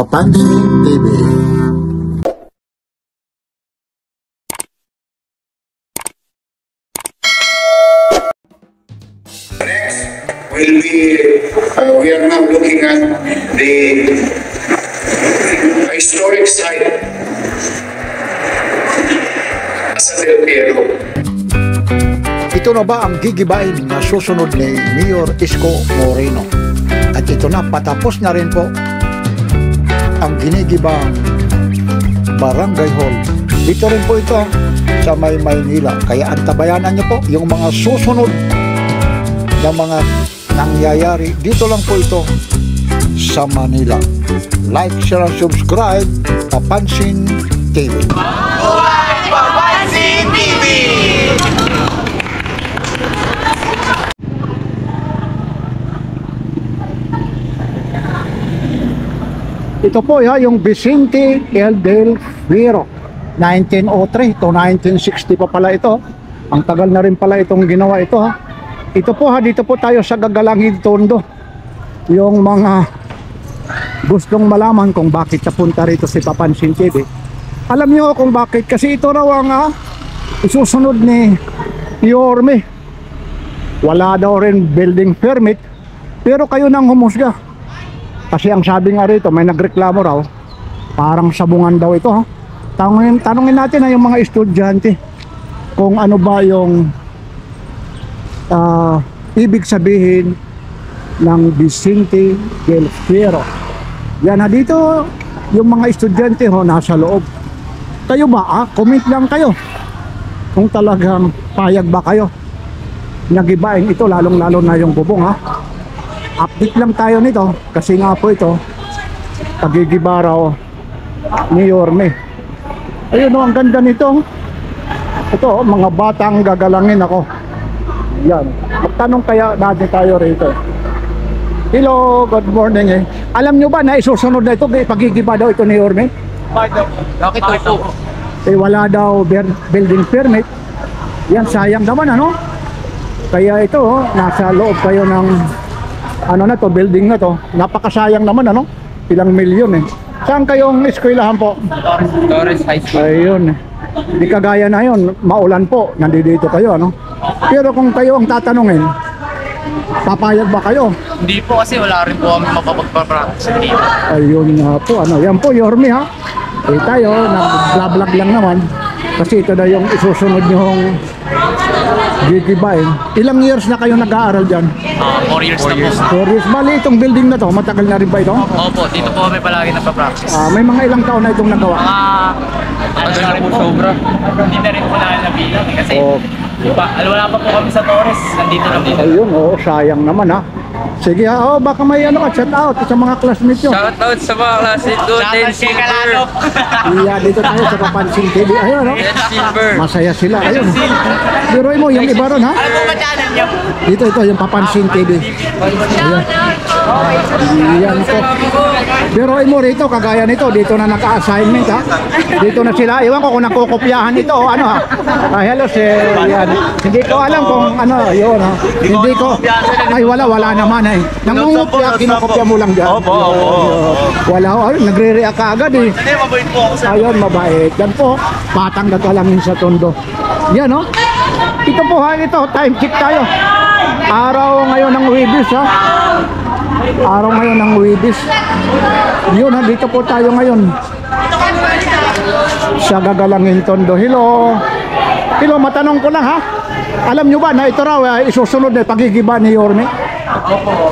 Papansin TV. Next will be, we are now looking at the historic site Casa del Piero. Ito na ba ang gigibain na susunod ni Mayor Isko Moreno? At ito na, patapos na rin po ang ginigibang Barangay Hall. Dito rin po ito sa may Maynila. Kaya antabayanan niyo po yung mga susunod na mga nangyayari. Dito lang po ito sa Manila. Like, share, and subscribe. Papansin TV. Papansin TV! Ito po yung Vicente L. del Fierro, 1903 to 1960 pa pala ito. Ang tagal na rin pala itong ginawa ito ha. Ito po dito po tayo sa Gagalangin Tondo. Yung mga gustong malaman kung bakit napunta rito si Papansin TV. Alam niyo kung bakit, kasi ito raw ang isusunod ni Yorme. Wala daw rin building permit, pero kayo nang humusga. Kasi ang sabi nga rito, may nagreklamo raw, parang sabungan daw ito ha. Tanungin natin yung mga estudyante kung ano ba yung ibig sabihin ng Vicente del Fierro. Yan dito yung mga estudyante nasa loob. Kayo ba comment lang kayo kung talagang payag ba kayo nagibain ito, lalong lalo na yung bubong Update lang tayo nito kasi nga po ito pagigiba raw ni Yorme. Ayun ang ganda nito. Ito mga batang gagalangin ako. Yan, magtanong kaya natin tayo rito. Hello, good morning Alam nyo ba na isusunod na ito, pagigiba daw ito ni Yorme? Bakit po? Wala daw building permit. Yan, sayang naman Kaya ito nasa loob kayo ng building na to. Napakasayang naman ilang milyon Saan kayong eskwelahan po? Torres High School. Ayun. Di kagaya na yun, maulan po, nandito kayo Pero kung kayo ang tatanungin, papayag ba kayo? Hindi po kasi wala rin po kami mapapagpapractice dito. Ayun nga po, yan po Yorme tayo, nag-vlog lang naman. Kasi ito na yung isusunod nyong gigibain. Ilang years na kayo nag-aaral dyan? 4 years na po. 4 years. Bali, itong building na to, matagal na rin ba ito? Opo, dito po kami palagi nagpa-practice. May mga ilang taon na itong nagawa? Ano na rin po, sobra. Hindi na rin po nabilang kasi wala pa po kami sa Torres. Nandito na dito. Ayun, sayang naman Sige baka may shout out sa mga classmates nyo. Shout out sa mga classmates doon. Silver. Dito tayo sa Papansin TV. Ayun Silver. Masaya sila. Ayun. Pero mo yung iba ron Ano po ba channel niyo? Ito yung Papansin TV. Ayan po. Pero mo rito, kagaya nito, dito na naka-assignment Dito na sila. Iwan ko kung nakukopyahan ito o hello sir. Yan. Hindi ko alam kung yun Hindi ko. Ay wala naman nangungopya, kinokopya mo lang dyan. Opo. Wala nagre-react ka agad Hindi, mabait po ako sa Ayun, mabait. Yan po, patang Gagalangin sa Tondo. Yan Ito po ito, time check tayo. Araw ngayon ng Huwebes Araw ngayon ng Huwebes. Yun dito po tayo ngayon sa Gagalangin Tondo. Hello, matanong ko lang alam nyo ba na ito raw isusunod na pagigiba ni Yorme? Opo.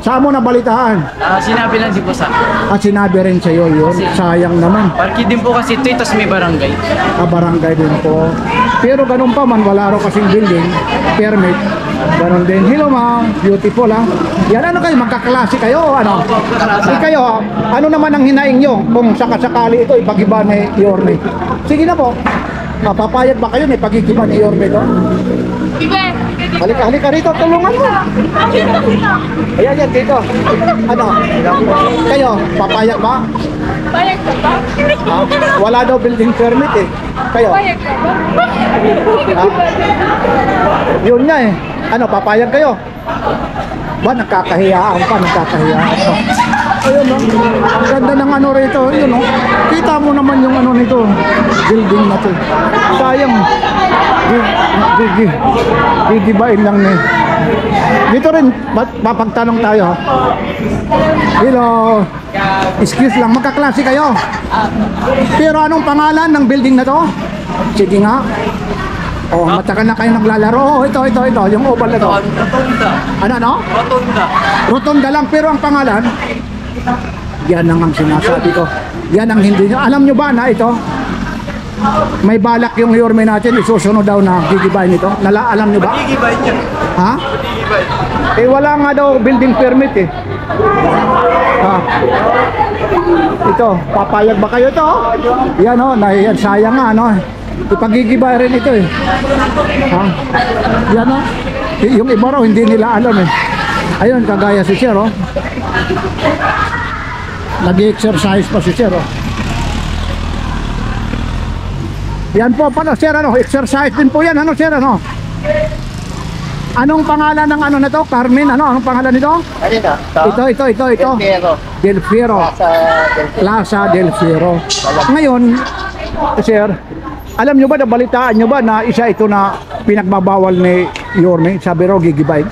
Saan mo nabalitaan? Sinabi lang si Bosa. Sinabi rin sa'yo yun. Sayang naman. Parki din po kasi ito, tapos may barangay. Barangay din po. Pero ganun pa man, wala raw kasing building permit. Ganun din. Hello ma'am, beautiful Yan kayo, magkaklase kayo o ano? Kayo, ano naman ang hinaing nyo kung sakasakali ito ipagiba ni Yorme? Sige na po. Papayag ba kayo may pagigiba ni Yorme ito? Halika rito, tulungan mo. Ayan, dito. Kayo, papayag ba? Payag ka ba? Wala daw building permit Kayo? Payag ka ba? Yun nga papayag kayo? Ba, nagkakahiyaan pa. Ayun, no? Ang ganda ng ano rito. Ayun, no? Kita mo naman yung ano nito. Building na to. Sayang. Gigibain lang ni. Dito rin, papagtanong tayo. Ha? Hello. Excuse lang, magkaklase kayo. Pero anong pangalan ng building na to? Sige nga. Oh, matagal na kayo naglalaro. Oh, ito, yung oval na to. Rotunda. Ano, no? Rotunda. Rotunda lang, pero ang pangalan, yan ang sinasabi ko. Yan ang hindi nyo. Alam nyo ba na ito? May balak yung Yorme natin, isusunod daw na gigibayin ito. Alam nyo ba? Gigibayin niya. Ha? Gigibayin. Eh, wala nga daw building permit eh. Ha? Ito, papayag ba kayo ito? Yan o, sayang nga, no? Ipagigibay rin ito eh. Ha? Yan o. Yung iba raw, hindi nila alam eh. Ayun, kagaya si Sir, oh. Nag-exercise pa si Sir, oh. Yan po pala, Sir, ano? Exercise din po yan, ano, Sir, ano? Anong pangalan ng ano na to? Carmen, ano? Anong pangalan nito? Ano Ito. Del Fierro. Plaza Del Fierro. Ngayon, Sir, alam nyo ba, nabalitaan nyo ba na isa ito na pinagbabawal ni Yorme? Sabi raw, gigibay.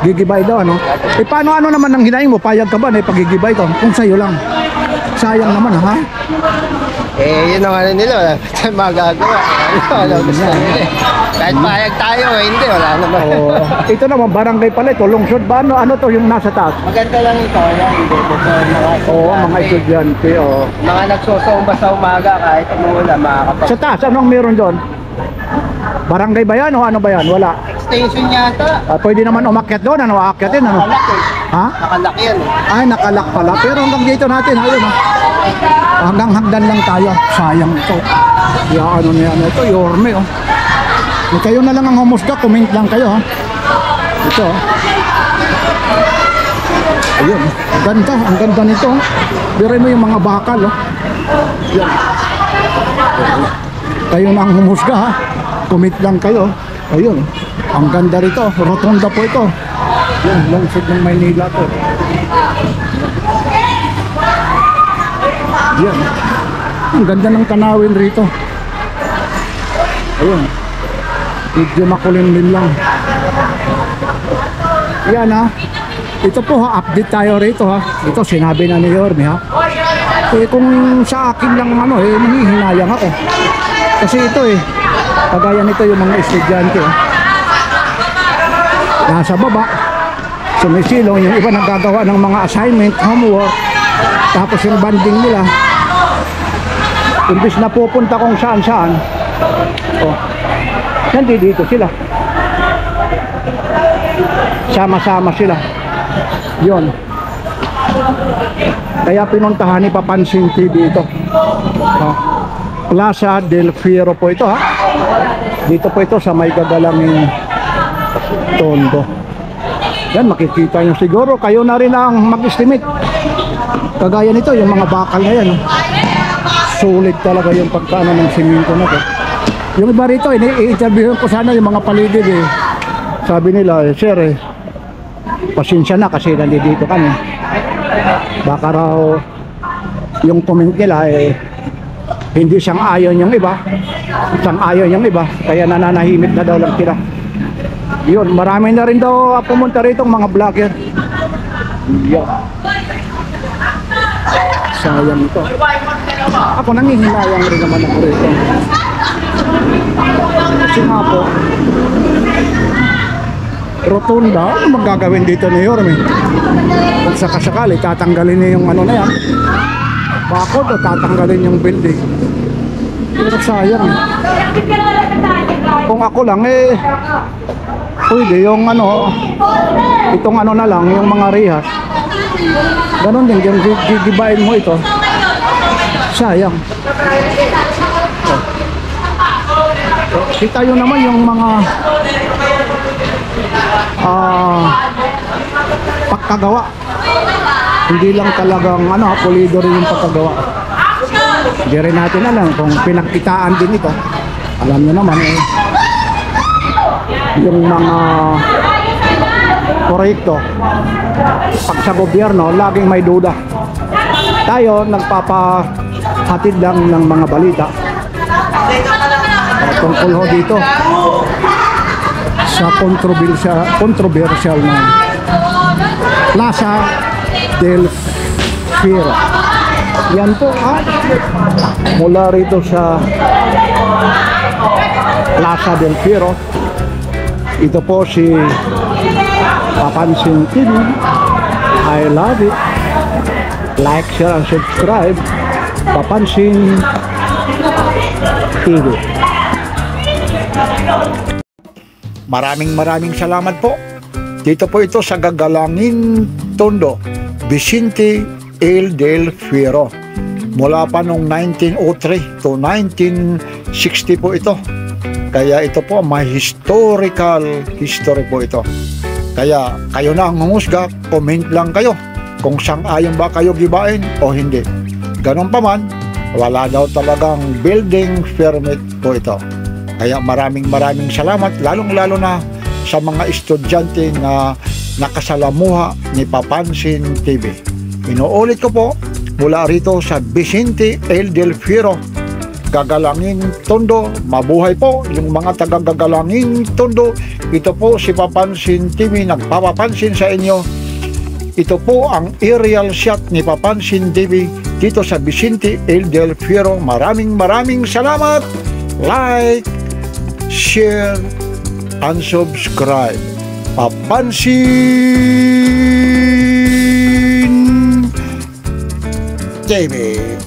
Gigibay daw, ano? Eh, paano ano naman ang hinaing mo? Payag ka ba na ipagigibay ito? Kung sa'yo lang. Sayang naman, ha? Eh, yun ang ano nila, wala tayong magagawa. Wala gusto nila eh. Kahit payag tayo, eh, hindi, wala naman. Oh, ito naman, barangay pala ito. Lungsod ba? Ano to yung nasa taas? Maganda lang ito, yan, hindi. Oo, mga estudyante, oh. Mga nagsusumba sa umaga, kahit umulan, makakapag... Sa taas, anong meron doon? Barangay ba yan o ano ba yan? Wala. Extension yata. Pwede naman umakyat doon, ano? Aakyatin, ano? Nakalak eh. Ha? Nakalak yan eh. Ay, nakalak pala. Pero hanggang dito natin, ayun, oh. Hanggang hagdan lang tayo. Sayang ito. Kaya ano na yan, ito, Yorme, oh. Eh, kayo na lang ang humusga, comment lang kayo, ha. Ito, oh. Ayun, ang ganda nito. Biray mo yung mga bakal, oh. Yan. Kayo na ang humusga, ha. Comment lang kayo. Ayun, ang ganda rito. Rotunda po ito. Yan, lungsod ng Maynila to. Yan. Ang ganda ng tanawin rito. Ayun. Medyo makulimlim lang. Yan, ha. Ito po, ha, update tayo rito, ha. Ito sinabi na ni Yorme, ha. Eh kung sa akin lang ano, eh nanghihinayang ako. Kasi ito eh, kagaya nito yung mga estudyante, eh. Nasa baba, sumisilong, yung iba naggagawa ng mga assignment, homework, tapos yung banding nila, imbis na pupunta kung saan-saan, oh, nandito sila. Sama-sama sila. Yon. Kaya pinuntahan ni Papansin TV ito. Oh. Plaza Del Fierro po ito, ha. Dito po ito sa may gagalangin Tondo. Yan, makikita nyo siguro. Kayo na rin ang mag-estimate. Kagaya nito, yung mga bakal na yan, oh. Sulit talaga yung pagkano ng simento na to. Yung iba rito, i-interviewin ko sana yung mga paligid, eh. Sabi nila, eh, sir, eh, pasensya na kasi nandito kami. Baka raw yung comment nila, eh, hindi siyang ayon yung iba, siyang ayon yung iba, kaya nananahimik na daw lang sila. Yun, marami na rin daw pumunta rito mga vlogger. Yun. Sayang ito. Ako nangihinayang rin naman ako rito. Kasi nga po, Rotunda, ano magagawin dito ni Yorme? Kung sakasakali, tatanggalin niya yung ano na yan. Bakod o tatanggalin yung building. Pero sayang. Kung ako lang, eh, pwede yung ano, itong ano na lang, yung mga rehas. Ganon din, yung gigibain mo ito. Sayang. Kita yun naman yung mga pagkagawa. Hindi lang talagang ano, pulido rin yung pagkagawa. Hindi rin natin alam kung pinagkitaan din ito. Alam nyo naman, eh, yung mga proyekto. Pag sa gobyerno, laging may duda. Tayo, nagpapahatid lang ng mga balita tungkol ho dito sa controversial na Plaza del Fierro. Yan po mula rito sa Plaza del Fierro. Ito po si Papansin TV. I love it. Like, share, and subscribe. Papansin TV. Maraming salamat po. Dito po ito sa Gagalangin Tondo, Vicente El del Fierro. Mula pa noong 1903 to 1960 po ito. Kaya ito po may historical history po ito. Kaya kayo na ang humusga, comment lang kayo kung sang-ayon ba kayo gibain o hindi. Ganon pa man, wala daw talagang building permit po ito. Kaya maraming salamat, lalong-lalo na sa mga estudyante na nakasalamuha ni Papansin TV. Inuulit ko po, mula rito sa Vicente El del Fierro, Gagalangin Tondo. Mabuhay po yung mga taga-Gagalangin Tondo. Ito po si Papansin TV, nagpapapansin sa inyo. Ito po ang aerial shot ni Papansin TV dito sa Vicente El del Fierro. Maraming salamat. Like, share, and subscribe. Papansin TV.